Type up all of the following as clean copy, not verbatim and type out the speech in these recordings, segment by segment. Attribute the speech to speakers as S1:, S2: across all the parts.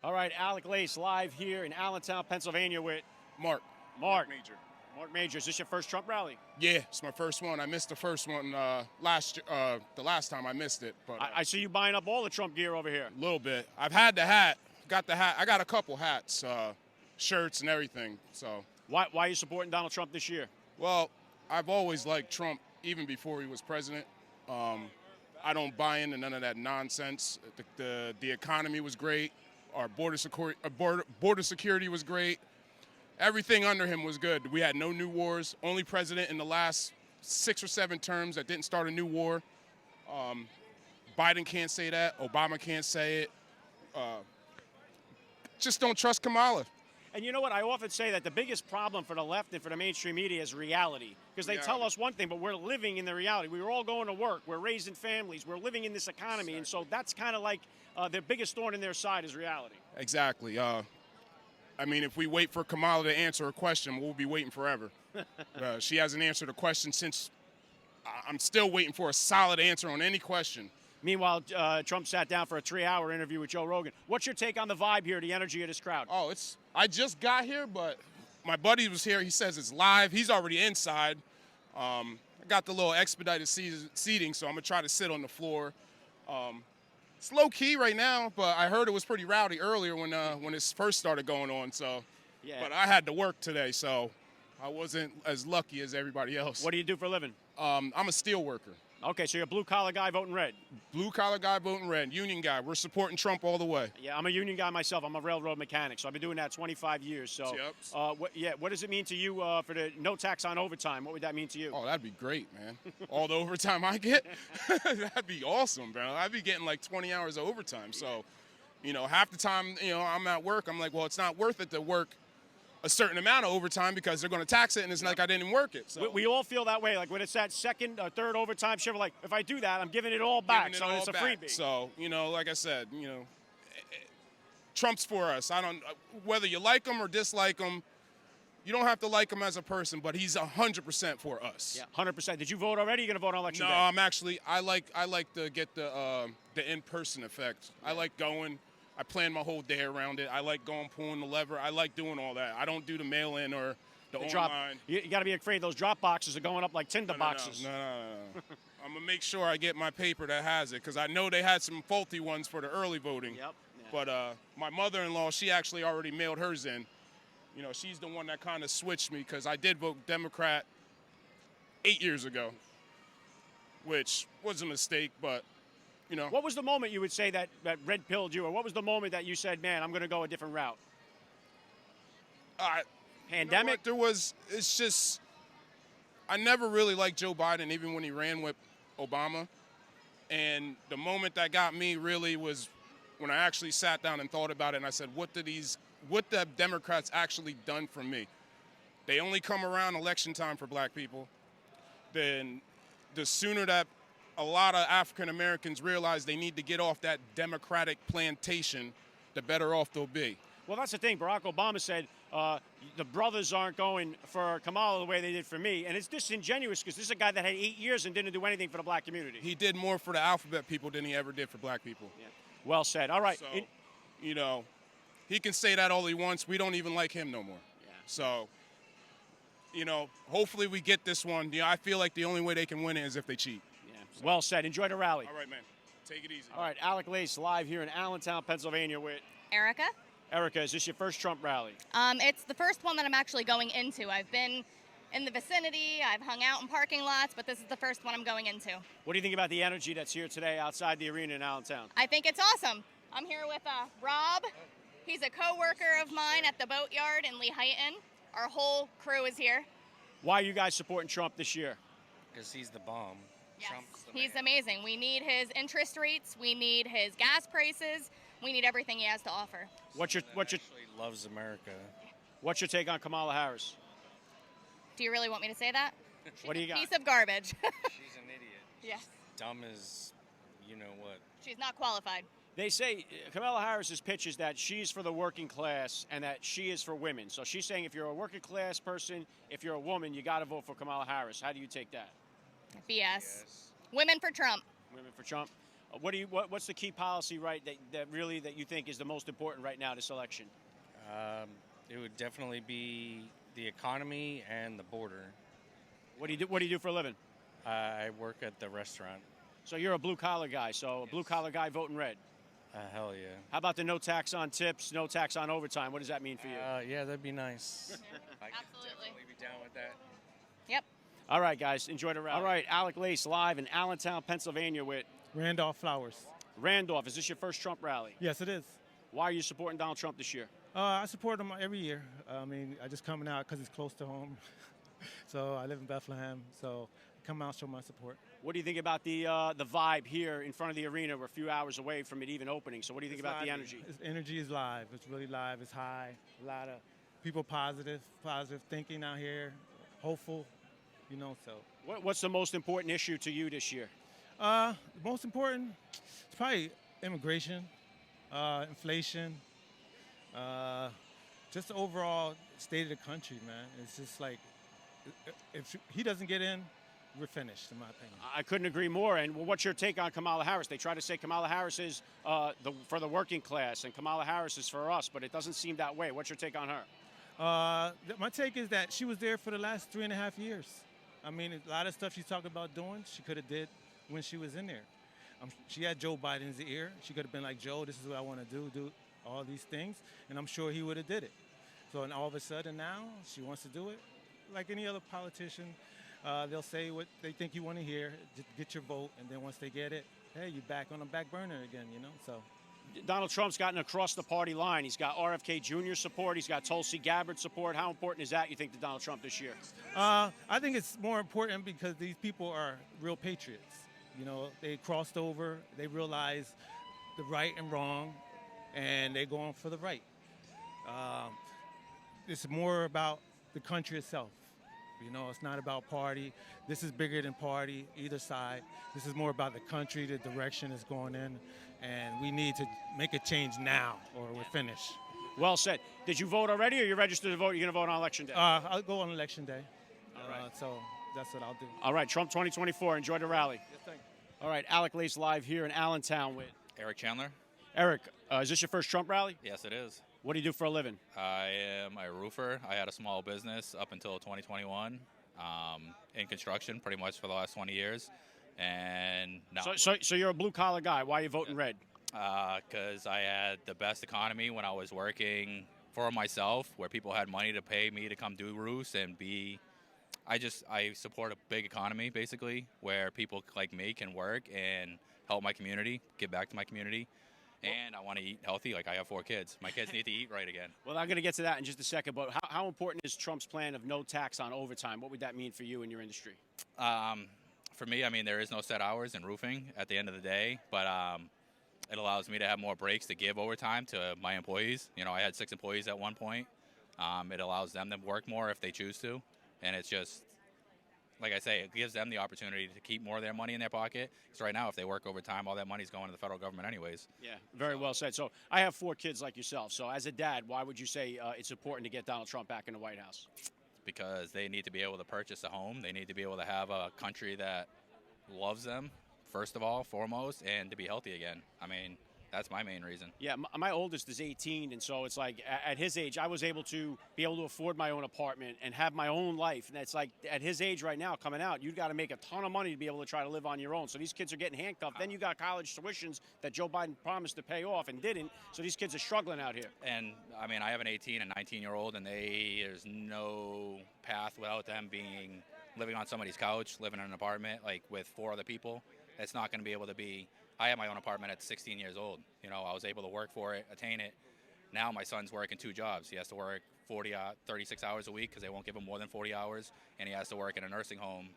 S1: All right, Alec Lace live here in Allentown, Pennsylvania with
S2: Mark.
S1: Mark.
S2: Major.
S1: Mark Major. Is this your first Trump rally?
S2: Yeah, it's my first one. I missed the first one the last time I missed it. But
S1: I see you buying up all the Trump gear over here.
S2: a little bit. I've had the hat. Got the hat. I got a couple hats, shirts and everything. So
S1: Why are you supporting Donald Trump this year?
S2: well, I've always liked Trump even before he was president. I don't buy into none of that nonsense. The economy was great. Our border security was great. Everything under him was good. We had no new wars. Only president in the last 6 or 7 terms that didn't start a new war. Biden can't say that. Obama can't say it. Just don't trust Kamala.
S1: And you know what? I often say that the biggest problem for the left and for the mainstream media is reality. Because they tell us one thing, but we're living in the reality. We were all going to work. We're raising families. We're living in this economy. And so that's kind of like their biggest thorn in their side is reality.
S2: Exactly. I mean, if we wait for Kamala to answer a question, we'll be waiting forever. She hasn't answered a question since. I'm still waiting for a solid answer on any question.
S1: Meanwhile, Trump sat down for a 3-hour interview with Joe Rogan. What's your take on the vibe here, the energy of this crowd?
S2: Oh, I just got here, but my buddy was here. He says it's live. He's already inside. I got the little expedited seating, so I'm going to try to sit on the floor. It's low key right now, but I heard it was pretty rowdy earlier when it first started going on. So,
S1: Yeah.
S2: But I had to work today, so I wasn't as lucky as everybody else.
S1: What do you do for a living?
S2: I'm a steel worker.
S1: Okay, so you're a blue-collar guy voting red.
S2: Blue-collar guy voting red, union guy. We're supporting Trump all the way.
S1: Yeah, I'm a union guy myself. I'm a railroad mechanic, so I've been doing that 25 years. So,
S2: Yep.
S1: what does it mean to you for the no tax on overtime? What would that mean to you?
S2: Oh, that'd be great, man. All the overtime I get, that'd be awesome, bro. I'd be getting like 20 hours of overtime. So, half the time, I'm at work. I'm like, well, it's not worth it to work a certain amount of overtime because they're going to tax it, and it's like I didn't work it. So
S1: We all feel that way. Like when it's that second or third overtime shift, like if I do that, I'm giving it all back. So it's a freebie.
S2: So, like I said, Trump's for us. Whether you like him or dislike him, you don't have to like him as a person, but he's 100% for us.
S1: Yeah, 100%. Did you vote already? You're going to vote on election
S2: No,
S1: day?
S2: I like to get the in-person effect. I like going. I plan my whole day around it. I like going, pulling the lever. I like doing all that. I don't do the mail-in or the online.
S1: You got to be afraid those drop boxes are going up like Tinder boxes.
S2: No. I'm going to make sure I get my paper that has it because I know they had some faulty ones for the early voting.
S1: Yep. Yeah.
S2: But my mother-in-law, she actually already mailed hers in. She's the one that kind of switched me because I did vote Democrat 8 years ago, which was a mistake, but
S1: What was the moment you would say that red pilled you, or what was the moment that you said, man, I'm going to go a different route? Pandemic?
S2: It's just, I never really liked Joe Biden, even when he ran with Obama. And the moment that got me really was when I actually sat down and thought about it, and I said, what the Democrats actually done for me? They only come around election time for black people. Then the sooner that a lot of African Americans realize they need to get off that Democratic plantation, the better off they'll be.
S1: Well, that's the thing. Barack Obama said the brothers aren't going for Kamala the way they did for me. And it's disingenuous because this is a guy that had 8 years and didn't do anything for the black community.
S2: He did more for the alphabet people than he ever did for black people.
S1: Yeah. Well said. All right.
S2: So, he can say that all he wants. We don't even like him no more.
S1: Yeah.
S2: So, hopefully we get this one. I feel like the only way they can win it is if they cheat.
S1: Yeah. So. Well said. Enjoy the rally.
S2: All right, man. Take it easy.
S1: All right. Alec Lace live here in Allentown, Pennsylvania with
S3: Erica.
S1: Erica. Is this your first Trump rally?
S3: It's the first one that I'm actually going into. I've been in the vicinity. I've hung out in parking lots, but this is the first one I'm going into.
S1: What do you think about the energy that's here today outside the arena in Allentown?
S3: I think it's awesome. I'm here with Rob. He's a co-worker of mine at the boatyard in Lehighton. Our whole crew is here.
S1: Why are you guys supporting Trump this year?
S4: Because he's the bomb.
S3: Yes,
S4: Trump's the
S3: he's
S4: man.
S3: amazing. We need his interest rates. We need his gas prices. We need everything he has to offer.
S1: What's your
S4: Actually loves America.
S1: What's your take on Kamala Harris?
S3: Do you really want me to say that?
S1: What do you got?
S3: Piece of garbage.
S4: She's an idiot.
S3: Yes.
S4: Dumb as you know what.
S3: She's not qualified.
S1: They say Kamala Harris's pitch is that she's for the working class and that she is for women. So she's saying if you're a working class person, if you're a woman, you got to vote for Kamala Harris. How do you take that?
S3: BS. Women for Trump.
S1: Women for Trump. What's the key policy that you think is the most important right now this election?
S4: It would definitely be the economy and the border.
S1: What do you do for a living?
S4: I work at the restaurant.
S1: So you're a blue collar guy. So a blue collar guy voting red.
S4: Hell yeah.
S1: How about the no tax on tips, no tax on overtime? What does that mean for you?
S4: Yeah, that'd be nice. I could
S3: Absolutely.
S4: definitely be down with that.
S3: Yep.
S1: All right, guys, enjoy the rally. All right, Alec Lace live in Allentown, Pennsylvania with
S5: Randolph Flowers.
S1: Randolph. Is this your first Trump rally?
S5: Yes, it is.
S1: Why are you supporting Donald Trump this year?
S5: I support him every year. I mean, I just coming out because it's close to home. So I live in Bethlehem, so come out, show my support.
S1: What do you think about the vibe here in front of the arena? We're a few hours away from it even opening. So what do you think about the energy?
S5: Energy is live. It's really live. It's high. A lot of people positive thinking out here, hopeful, so.
S1: What's the most important issue to you this year?
S5: The most important, it's probably immigration, inflation, just the overall state of the country, man. It's just like, if he doesn't get in, we're finished, in my opinion.
S1: I couldn't agree more. And what's your take on Kamala Harris? They try to say Kamala Harris is for the working class and Kamala Harris is for us, but it doesn't seem that way. What's your take on her?
S5: My take is that she was there for the last 3.5 years. I mean, a lot of stuff she's talking about doing, she could have did when she was in there. She had Joe Biden's ear. She could have been like, Joe, this is what I want to do all these things, and I'm sure he would have did it. So, and all of a sudden now, she wants to do it. Like any other politician, they'll say what they think you want to hear, just get your vote, and then once they get it, hey, you're back on the back burner again, so.
S1: Donald Trump's gotten across the party line. He's got RFK Jr. support. He's got Tulsi Gabbard support. How important is that, you think, to Donald Trump this year?
S5: I think it's more important because these people are real patriots. They crossed over. They realize the right and wrong, and they're going for the right. It's more about the country itself. It's not about party. This is bigger than party, either side. This is more about the country, the direction it's going in, and we need to make a change now or we're finished.
S1: Well said. Did you vote already, or you registered to vote? You're going to vote on Election Day?
S5: I'll go on Election Day.
S1: All right.
S5: So that's what I'll do.
S1: All right, Trump 2024. Enjoy the rally.
S5: Yes, thank you.
S1: All right, Alec Lace live here in Allentown with
S6: Eric Chandler?
S1: Eric. Is this your first Trump rally?
S6: Yes, it is.
S1: What do you do for a living?
S6: I am a roofer. I had a small business up until 2021 in construction pretty much for the last 20 years. And now,
S1: So you're a blue-collar guy. Why are you voting red?
S6: because I had the best economy when I was working for myself, where people had money to pay me to come do roofs and I support a big economy, basically, where people like me can work and help my community, give back to my community. And I want to eat healthy. Like, I have 4 kids. My kids need to eat right again.
S1: Well, I'm going to get to that in just a second, but how important is Trump's plan of no tax on overtime? What would that mean for you and your industry?
S6: For me, I mean, there is no set hours in roofing at the end of the day, but it allows me to have more breaks to give overtime to my employees. You know, I had 6 employees at one point. It allows them to work more if they choose to. And it's just, like I say, it gives them the opportunity to keep more of their money in their pocket. Because right now, if they work overtime, all that money's going to the federal government anyways.
S1: Yeah, very well said. So I have 4 kids like yourself. So as a dad, why would you say it's important to get Donald Trump back in the White House?
S6: Because they need to be able to purchase a home. They need to be able to have a country that loves them, first of all, foremost, and to be healthy again. I mean, that's my main reason.
S1: Yeah, my oldest is 18, and so it's like at his age, I was able to afford my own apartment and have my own life. And it's like at his age right now, coming out, you've got to make a ton of money to be able to try to live on your own. So these kids are getting handcuffed. Then you got college tuitions that Joe Biden promised to pay off and didn't. So these kids are struggling out here.
S6: And, I mean, I have an 18 and 19-year-old, and there's no path without them living on somebody's couch, living in an apartment, like, with 4 other people. It's not going to be able to be. I had my own apartment at 16 years old. You know, I was able to work for it, attain it. Now my son's working 2 jobs. He has to work 36 hours a week because they won't give him more than 40 hours, and he has to work in a nursing home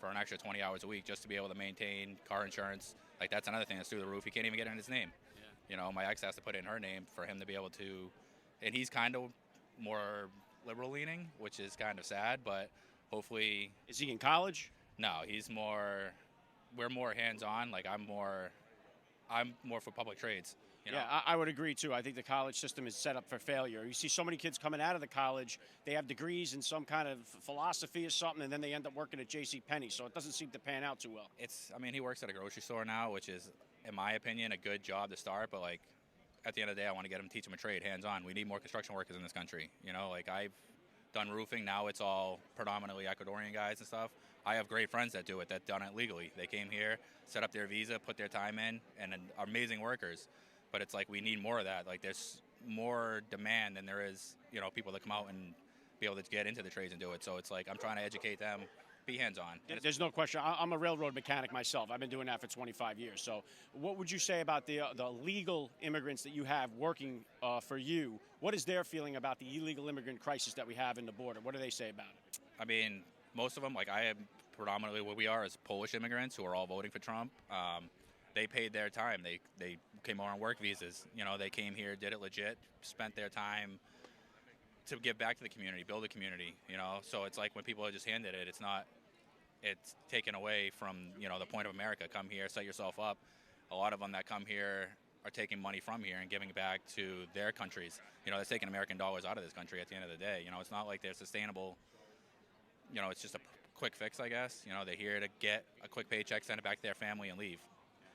S6: for an extra 20 hours a week just to be able to maintain car insurance. Like, that's another thing that's through the roof. He can't even get it in his name. Yeah. You know, my ex has to put it in her name for him to be able to, and he's kind of more liberal leaning, which is kind of sad, but hopefully.
S1: Is he in college?
S6: No, we're more hands-on. Like, I'm more for public trades. You know?
S1: Yeah, I would agree, too. I think the college system is set up for failure. You see so many kids coming out of the college, they have degrees in some kind of philosophy or something, and then they end up working at JCPenney, so it doesn't seem to pan out too well.
S6: I mean, he works at a grocery store now, which is in my opinion, a good job to start. But like at the end of the day, I want to get them, teach them a trade, hands-on. We need more construction workers in this country. You know, like I've done roofing. Now it's all predominantly Ecuadorian guys and stuff. I have great friends that do it, that done it legally. They came here, set up their visa, put their time in, and are amazing workers. But it's like we need more of that. Like there's more demand than there is, you know, people that come out and be able to get into the trades and do it. So it's like I'm trying to educate them, be hands-on.
S1: There's no question. I'm a railroad mechanic myself. I've been doing that for 25 years. So what would you say about the legal immigrants that you have working for you? What is their feeling about the illegal immigrant crisis that we have in the border? What do they say about it?
S6: I mean, most of them, like I am predominantly what we are is Polish immigrants who are all voting for Trump. They paid their time. They came over on work visas. You know, they came here, did it legit, spent their time to give back to the community, build a community, you know. So it's like when people are just handed it, it's taken away from, you know, the point of America. Come here, set yourself up. A lot of them that come here are taking money from here and giving it back to their countries. You know, they're taking American dollars out of this country at the end of the day. You know, it's not like they're sustainable. You know, it's just a quick fix, I guess. You know, they're here to get a quick paycheck, send it back to their family, and leave.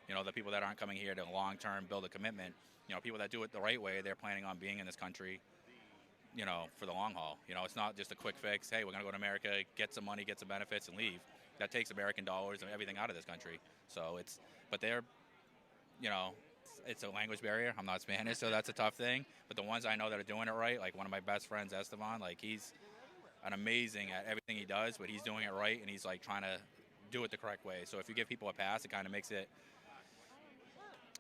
S6: You know, the people that aren't coming here to long-term build a commitment, you know, people that do it the right way, they're planning on being in this country, you know, for the long haul. You know, it's not just a quick fix. Hey, we're going to go to America, get some money, get some benefits, and leave. That takes American dollars and everything out of this country. So but they're, you know, it's a language barrier. I'm not Spanish, so that's a tough thing. But the ones I know that are doing it right, like one of my best friends, Esteban, like he's an amazing at everything he does, but he's doing it right, and he's like trying to do it the correct way. So if you give people a pass, it kind of makes it,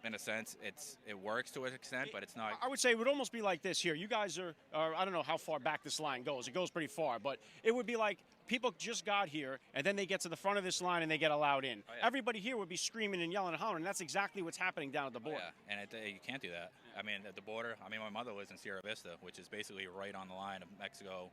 S6: in a sense, it works to an extent, but it's not.
S1: I would say it would almost be like this here. You guys are I don't know how far back this line goes. It goes pretty far, but it would be like people just got here, and then they get to the front of this line, and they get allowed in.
S6: Oh, yeah.
S1: Everybody here would be screaming and yelling and hollering, and that's exactly what's happening down at the border.
S6: Yeah, and you can't do that. I mean, at the border, I mean, my mother lives in Sierra Vista, which is basically right on the line of Mexico.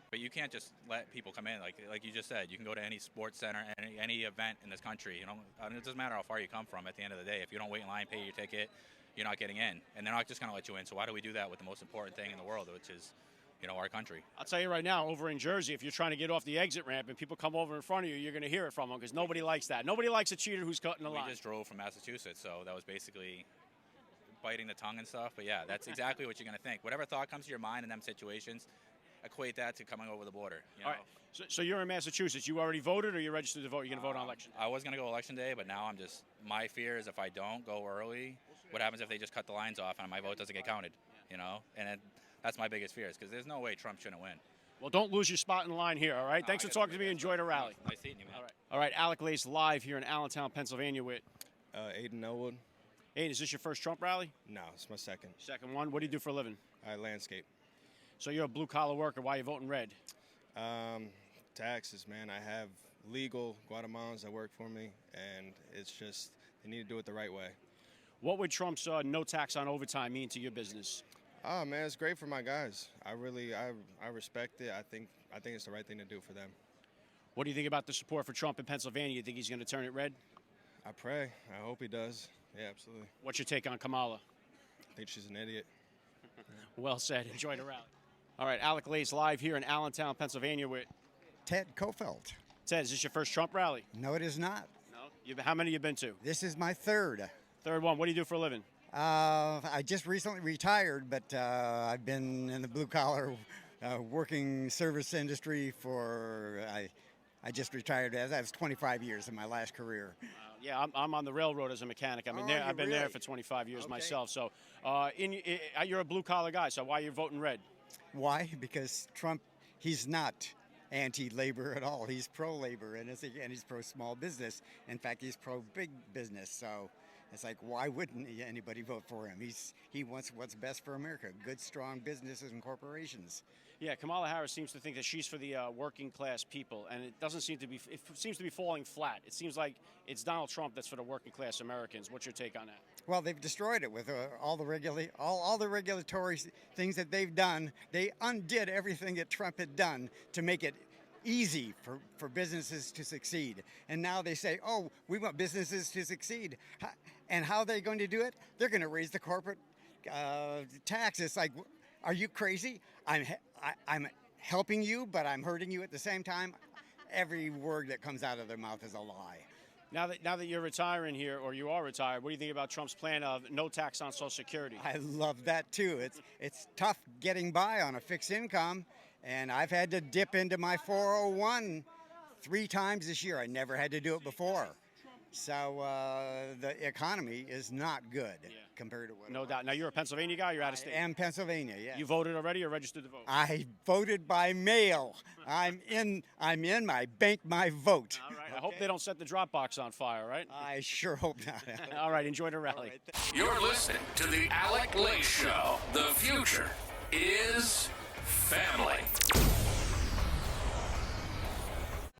S6: But you can't just let people come in. Like you just said, you can go to any sports center, any event in this country. You know, I mean, it doesn't matter how far you come from. At the end of the day, if you don't wait in line, pay your ticket, you're not getting in, and they're not just going to let you in. So why do we do that with the most important thing in the world, which is, you know, our country?
S1: I'll tell you right now, over in Jersey, if you're trying to get off the exit ramp and people come over in front of you, you're going to hear it from them because nobody likes that. Nobody likes a cheater who's cutting the line.
S6: We just drove from Massachusetts, so that was basically biting the tongue and stuff. But yeah, that's exactly what you're going to think. Whatever thought comes to your mind in them situations, equate that to coming over the border. You know?
S1: All right. So you're in Massachusetts. You already voted, or you're registered to vote? You're going to vote on election day?
S6: I was going to go election day, but now my fear is if I don't go early, what happens if they just cut the lines off and my vote doesn't get counted? You know, and that's my biggest fear, is because there's no way Trump shouldn't win.
S1: Well, don't lose your spot in line here, all right? Thanks for talking to me. Enjoy the rally.
S6: Nice seeing you, man.
S1: All right, Alec Lace live here in Allentown, Pennsylvania with
S7: Aiden Newell.
S1: Aiden, is this your first Trump rally?
S7: No, it's my second.
S1: Second one. What do you do for a living?
S7: I landscape.
S1: So you're a blue-collar worker. Why are you voting red?
S7: Taxes, man. I have legal Guatemalans that work for me, and it's just they need to do it the right way.
S1: What would Trump's no tax on overtime mean to your business?
S7: Oh, man, it's great for my guys. I respect it. I think it's the right thing to do for them.
S1: What do you think about the support for Trump in Pennsylvania? You think he's going to turn it red?
S7: I pray. I hope he does. Yeah, absolutely.
S1: What's your take on Kamala?
S7: I think she's an idiot.
S1: Well said. Enjoy the rally. All right, Alec Lace live here in Allentown, Pennsylvania with
S8: Ted Kofel.
S1: Ted, is this your first Trump rally?
S8: No, it is not.
S1: No? How many have you been to?
S8: This is my third.
S1: Third one. What do you do for a living?
S8: I just recently retired, but I've been in the blue-collar working service industry for, I just retired. That was 25 years in my last career.
S1: Yeah, I'm on the railroad as a mechanic. I've been there for 25 years myself. So you're a blue-collar guy, so why are you voting red?
S8: Why? Because Trump, he's not anti-labor at all. He's pro-labor, and he's pro-small business. In fact, he's pro-big business. So it's like, why wouldn't anybody vote for him? He wants what's best for America, good, strong businesses and corporations.
S1: Yeah, Kamala Harris seems to think that she's for the working class people, and it seems to be falling flat. It seems like it's Donald Trump that's for the working class Americans. What's your take on that?
S8: Well, they've destroyed it with all the regulatory things that they've done. They undid everything that Trump had done to make it easy for businesses to succeed. And now they say, oh, we want businesses to succeed. And how are they going to do it? They're going to raise the corporate tax. It's like, are you crazy? I'm helping you, but I'm hurting you at the same time. Every word that comes out of their mouth is a lie.
S1: Now that you're retiring here, or you are retired, what do you think about Trump's plan of no tax on Social Security?
S8: I love that too. It's tough getting by on a fixed income, and I've had to dip into my 401 3 times this year. I never had to do it before. So the economy is not good compared to what.
S1: No doubt. Now you're a Pennsylvania guy. You're out of state.
S8: I am Pennsylvania. Yeah.
S1: You voted already, or registered to vote?
S8: I voted by mail. I'm in. I banked my vote.
S1: All right. I hope they don't set the drop box on fire, right?
S8: I sure hope not.
S1: All right. Enjoy the rally.
S9: You're listening to the Alec Lace Show. The future is family.